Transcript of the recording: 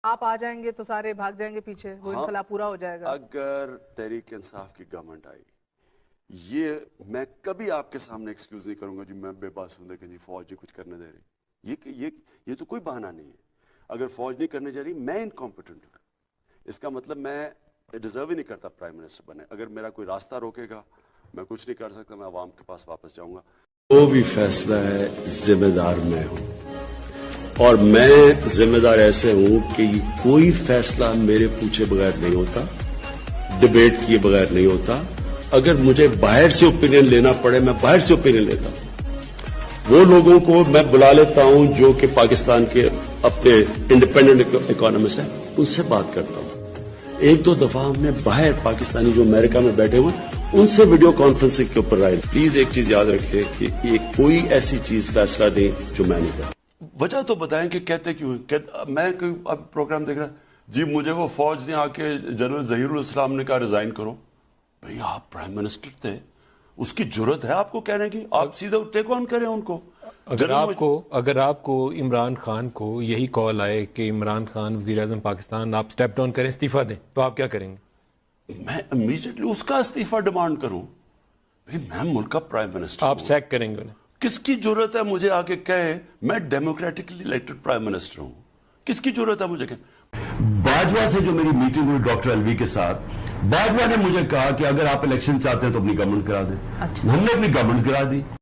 آپ آ جائیں گے تو سارے بھاگ جائیں گے پیچھے، وہ انخلا پورا ہو جائے گا. اگر تحریک انصاف کی گورنمنٹ آئی، یہ میں کبھی آپ کے سامنے ایکسکیوز نہیں کروں گا جی میں بے بس ہوں کہ جی فوج نہیں کچھ کرنے دے رہی. یہ تو کوئی بہانہ نہیں ہے. اگر فوج نہیں کرنے جا رہی، میں انکمپیٹنٹ ہوں، اس کا مطلب میں ڈیزرو ہی نہیں کرتا پرائم منسٹر بنے. اگر میرا کوئی راستہ روکے گا، میں کچھ نہیں کر سکتا، میں عوام کے پاس واپس جاؤں گا. جو بھی فیصلہ ہے ذمہ دار میں ہوں، اور میں ذمہ دار ایسے ہوں کہ کوئی فیصلہ میرے پوچھے بغیر نہیں ہوتا، ڈبیٹ کیے بغیر نہیں ہوتا. اگر مجھے باہر سے اوپینین لینا پڑے، میں باہر سے اوپینین لیتا ہوں. وہ لوگوں کو میں بلا لیتا ہوں جو کہ پاکستان کے اپنے انڈیپینڈنٹ اکانومسٹ ہیں، ان سے بات کرتا ہوں. ایک دو دفعہ ہم نے باہر پاکستانی جو امریکہ میں بیٹھے ہوئے ان سے ویڈیو کانفرنسنگ کے اوپر رائے. پلیز ایک چیز یاد رکھیں کہ یہ کوئی ایسی چیز فیصلہ دیں جو میں نہیں کرتا. وجہ تو بتائیں کہ کہتے کیوں. میں اب پروگرام دیکھ رہا، جی مجھے وہ فوج نے آ کے جنرل ظہیر الاسلام نے کہا ریزائن کرو. بھئی آپ پرائم منسٹر تھے، اس کی جرت ہے آپ کو کہنے کی؟ آپ سیدھا ٹیک آن کریں ان کو. اگر آپ کو عمران خان کو یہی کال آئے کہ عمران خان وزیر اعظم پاکستان، آپ سٹیپ ڈاؤن کریں، استعفیٰ دیں، تو آپ کیا کریں گے؟ میں امیجیٹلی اس کا استعفیٰ ڈیمانڈ کروں. میں ملک کا پرائم منسٹر آپ سیک کریں گے انہیں؟ کس کی ضرورت ہے مجھے آ کے کہے میں ڈیموکریٹکلی الیکٹڈ پرائم منسٹر ہوں؟ کس کی ضرورت ہے مجھے کہ باجوہ سے جو میری میٹنگ ہوئی ڈاکٹر الوی کے ساتھ، باجوہ نے مجھے کہا کہ اگر آپ الیکشن چاہتے ہیں تو اپنی گورنمنٹ کرا دیں. ہم نے اپنی گورنمنٹ کرا دی.